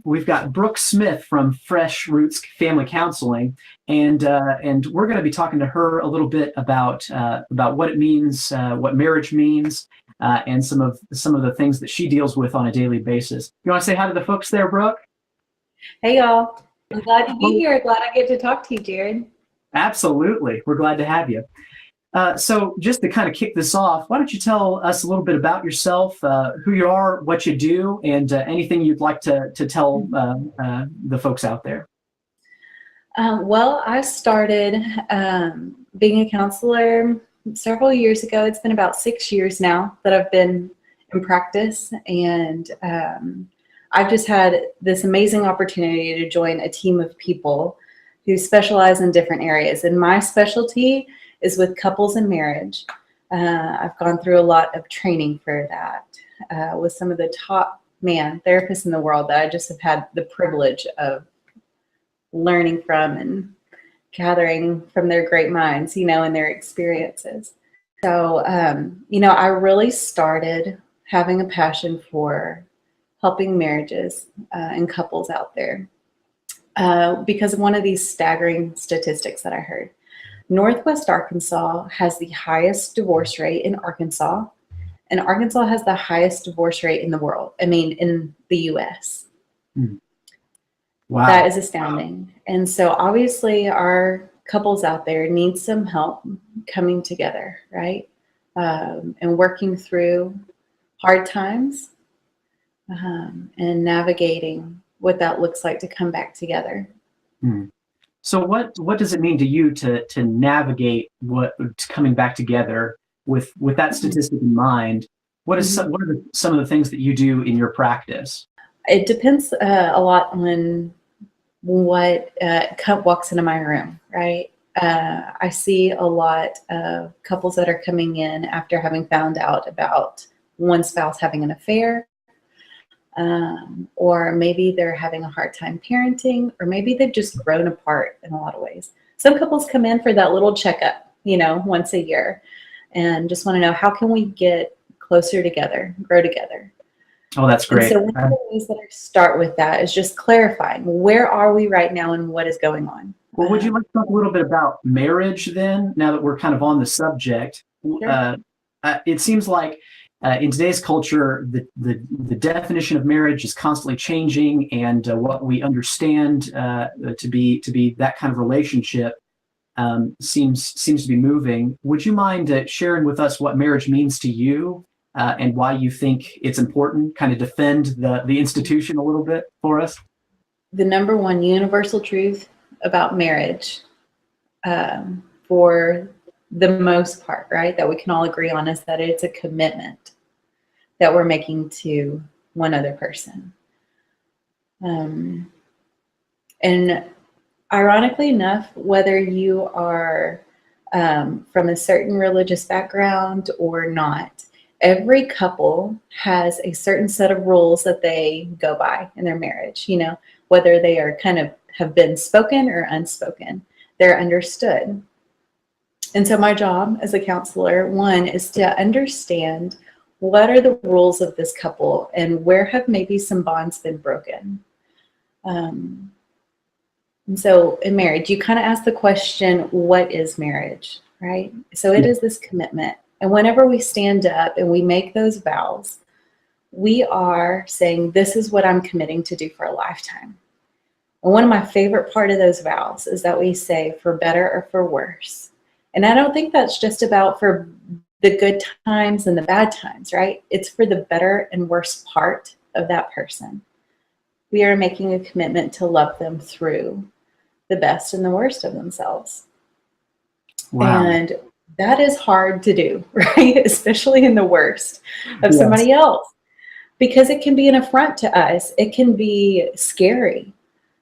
we've got Brook Smith from Fresh Roots Family Counseling, and we're going to be talking to her a little bit about what it means, what marriage means, and some of the things that she deals with on a daily basis. You want to say hi to the folks there, Brooke? Hey y'all, I'm glad to be Well, here. Glad I get to talk to you, Jared. absolutely, we're glad to have you. So just to kind of kick this off, why don't you tell us a little bit about yourself, who you are, what you do, and anything you'd like to tell the folks out there. Well, I started being a counselor several years ago. It's been about 6 years now that I've been in practice, and I've just had this amazing opportunity to join a team of people who specialize in different areas. And my specialty is with couples and marriage. I've gone through a lot of training for that with some of the top therapists in the world that I just have had the privilege of learning from and gathering from their great minds, and their experiences. So, I really started having a passion for helping marriages and couples out there because of one of these staggering statistics that I heard. Northwest Arkansas has the highest divorce rate in Arkansas, and Arkansas has the highest divorce rate in the world. I mean, in the U.S. Wow. That is astounding. And so obviously our couples out there need some help coming together, right? And working through hard times and navigating what that looks like to come back together. So what does it mean to you to navigate coming back together with that statistic in mind? What are some of the things that you do in your practice? It depends a lot on what walks into my room, right? I see a lot of couples that are coming in after having found out about one spouse having an affair, or maybe they're having a hard time parenting, or maybe they've just grown apart in a lot of ways. Some couples come in for that little checkup, once a year, and just want to know, how can we get closer together, grow together? Oh, that's great. And so one of the ways that I start with that is just clarifying, where are we right now and what is going on? Well, would you like to talk a little bit about marriage then, now that we're kind of on the subject? Sure. It seems like in today's culture, the definition of marriage is constantly changing, and what we understand to be that kind of relationship seems to be moving. Would you mind sharing with us what marriage means to you and why you think it's important? Kind of defend the institution a little bit for us. The number one universal truth about marriage, for the most part, right, that we can all agree on, is that it's a commitment that we're making to one other person. And ironically enough, whether you are from a certain religious background or not, every couple has a certain set of rules that they go by in their marriage, whether they are kind of have been spoken or unspoken, they're understood. And so my job as a counselor, one, is to understand what are the rules of this couple and where have maybe some bonds been broken. And so in marriage, you kind of ask the question, what is marriage, right? So it is this commitment. And whenever we stand up and we make those vows, we are saying, this is what I'm committing to do for a lifetime. And one of my favorite part of those vows is that we say, for better or for worse. And I don't think that's just about for the good times and the bad times, right? It's for the better and worse part of that person. We are making a commitment to love them through the best and the worst of themselves. Wow. And that is hard to do, right? Especially in the worst of somebody else, because it can be an affront to us. It can be scary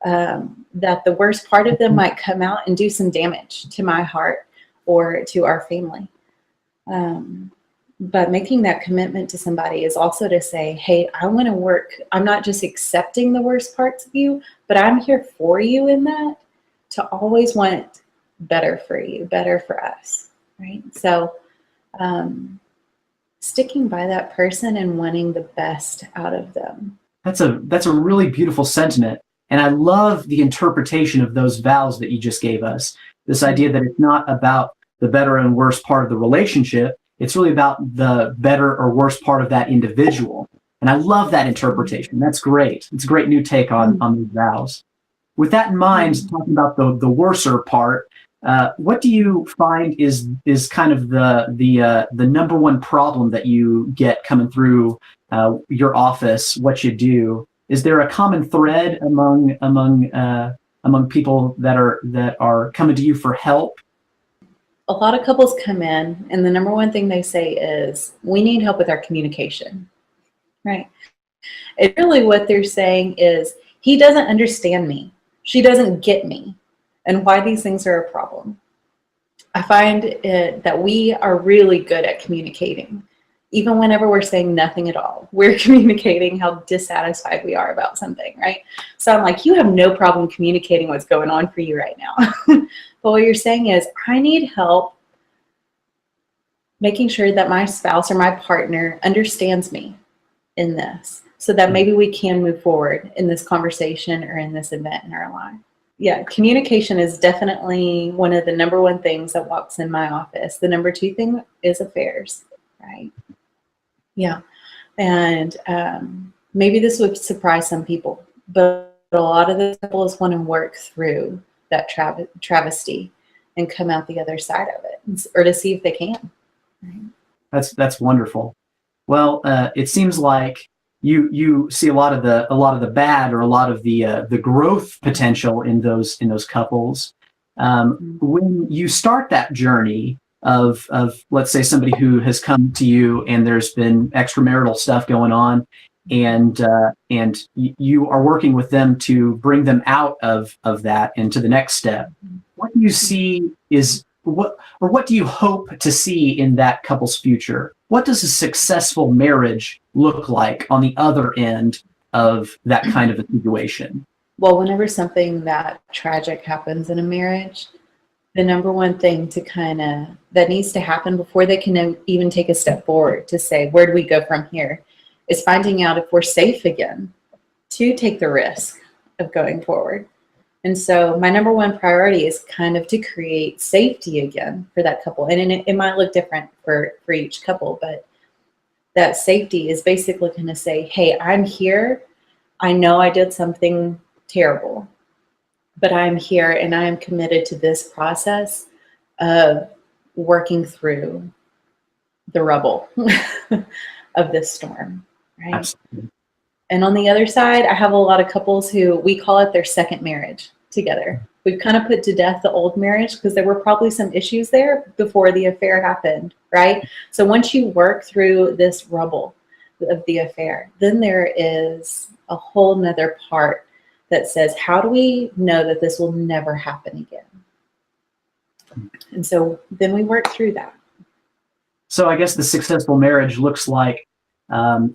that the worst part of them might come out and do some damage to my heart or to our family. But making that commitment to somebody is also to say, hey, I want to work. I'm not just accepting the worst parts of you, but I'm here for you in that, to always want better for you, better for us, right? So sticking by that person and wanting the best out of them. That's a really beautiful sentiment. And I love the interpretation of those vows that you just gave us. This idea that it's not about the better and worse part of the relationship. It's really about the better or worse part of that individual. And I love that interpretation. That's great. It's a great new take on these vows. With that in mind, talking about the worser part, what do you find is kind of the number one problem that you get coming through your office? What you do? Is there a common thread among people that are coming to you for help? A lot of couples come in, and the number one thing they say is, "We need help with our communication." Right? And really, what they're saying is, "He doesn't understand me. She doesn't get me," and why these things are a problem. I find that we are really good at communicating. Even whenever we're saying nothing at all, we're communicating how dissatisfied we are about something, right? So I'm like, you have no problem communicating what's going on for you right now. But what you're saying is, I need help making sure that my spouse or my partner understands me in this, so that maybe we can move forward in this conversation or in this event in our life. Yeah, communication is definitely one of the number one things that walks in my office. The number two thing is affairs, right? Yeah. And maybe this would surprise some people, but a lot of the couples want to work through that travesty and come out the other side of it, or to see if they can. Right? That's wonderful. Well, it seems like you see a lot of the bad, or a lot of the growth potential in those couples. When you start that journey of let's say somebody who has come to you and there's been extramarital stuff going on, and you are working with them to bring them out of that and to the next step, what do you see is what do you hope to see in that couple's future? What does a successful marriage look like on the other end of that kind of a situation? Well, whenever something that tragic happens in a marriage, the number one thing that needs to happen before they can even take a step forward to say, where do we go from here, is finding out if we're safe again to take the risk of going forward. And so my number one priority is kind of to create safety again for that couple. And it might look different for each couple, but that safety is basically going to say, hey, I'm here. I know I did something terrible, but I'm here and I am committed to this process of working through the rubble of this storm, right? Absolutely. And on the other side, I have a lot of couples who, we call it their second marriage together. We've kind of put to death the old marriage because there were probably some issues there before the affair happened, right? So once you work through this rubble of the affair, then there is a whole nother part that says, how do we know that this will never happen again? And so then we work through that. So I guess the successful marriage looks like a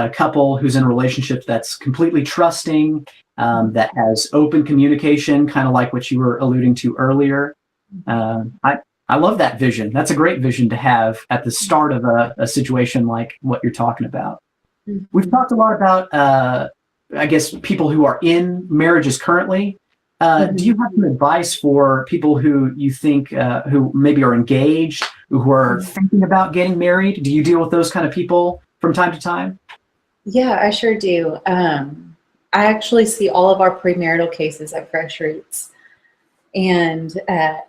couple who's in a relationship that's completely trusting, that has open communication, kind of like what you were alluding to earlier. I love that vision. That's a great vision to have at the start of a situation like what you're talking about. Mm-hmm. We've talked a lot about, I guess, people who are in marriages currently. Mm-hmm. Do you have some advice for people who you think who maybe are engaged, who are thinking about getting married? Do you deal with those kind of people from time to time? Yeah, I sure do. I actually see all of our premarital cases at Fresh Roots. And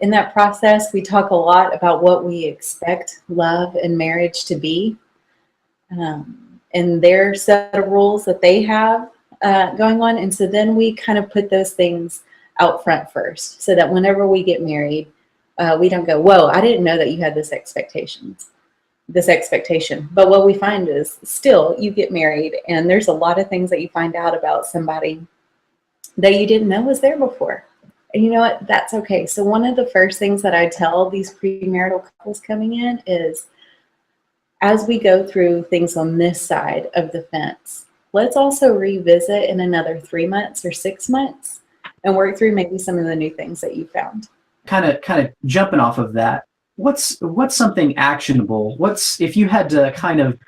in that process, we talk a lot about what we expect love and marriage to be, and their set of rules that they have going on. And so then we kind of put those things out front first, so that whenever we get married, we don't go, whoa, I didn't know that you had this expectation. But what we find is still you get married and there's a lot of things that you find out about somebody that you didn't know was there before. And you know what? That's okay. So one of the first things that I tell these premarital couples coming in is, as we go through things on this side of the fence, let's also revisit in another 3 months or 6 months and work through maybe some of the new things that you found. Kind of jumping off of that, what's something actionable? If you had to kind of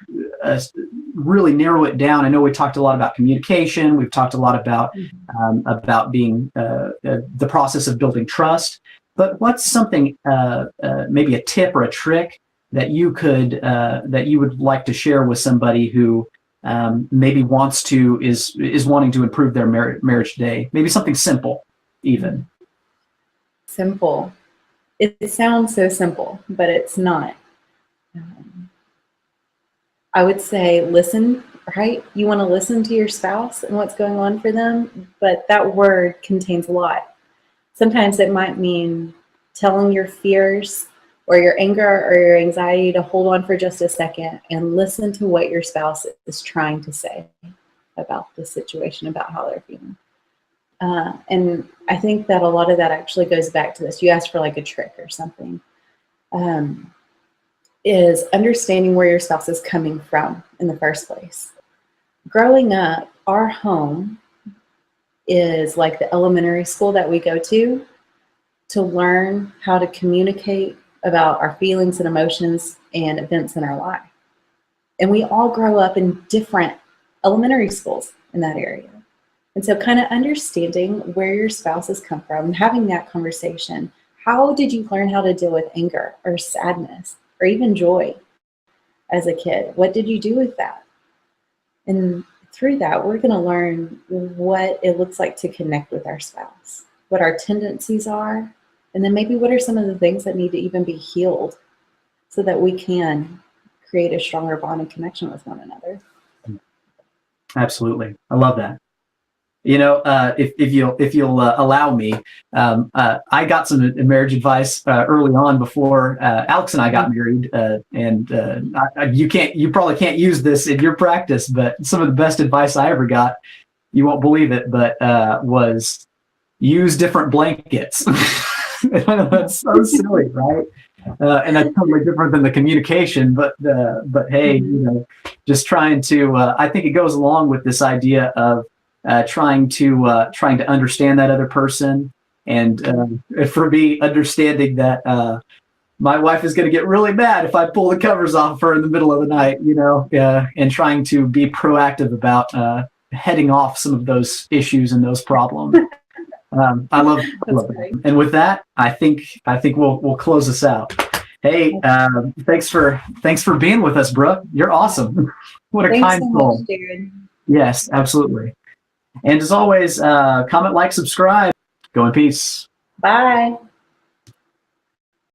really narrow it down, I know we talked a lot about communication. We've talked a lot about being the process of building trust. But what's something, maybe a tip or a trick that you would like to share with somebody who maybe is wanting to improve their marriage today? Maybe something simple, even. Simple. It sounds so simple, but it's not. I would say listen, right? You want to listen to your spouse and what's going on for them, but that word contains a lot. Sometimes it might mean telling your fears or your anger or your anxiety to hold on for just a second and listen to what your spouse is trying to say about the situation, about how they're feeling. And I think that a lot of that actually goes back to this. You asked for like a trick or something. Is understanding where your spouse is coming from in the first place. Growing up, our home is like the elementary school that we go to learn how to communicate about our feelings and emotions and events in our life. And we all grow up in different elementary schools in that area. And so kind of understanding where your spouse has come from and having that conversation. How did you learn how to deal with anger or sadness or even joy as a kid? What did you do with that? And through that, we're going to learn what it looks like to connect with our spouse, what our tendencies are, and then maybe what are some of the things that need to even be healed so that we can create a stronger bond and connection with one another. Absolutely. I love that. You know, if you'll allow me, I got some marriage advice early on before Alex and I got married, and you probably can't use this in your practice, but some of the best advice I ever got, you won't believe it, but was use different blankets. That's so silly, right? And that's totally different than the communication, but hey, you know, just trying to. I think it goes along with this idea of trying to understand that other person, and for me, understanding that my wife is going to get really mad if I pull the covers off her in the middle of the night, you know, and trying to be proactive about heading off some of those issues and those problems. I love that. And with that, I think we'll close this out. Hey, thanks for being with us, Brooke. You're awesome. What a kind soul. Jared. Yes, absolutely. And as always, comment, like, subscribe. Go in peace. Bye.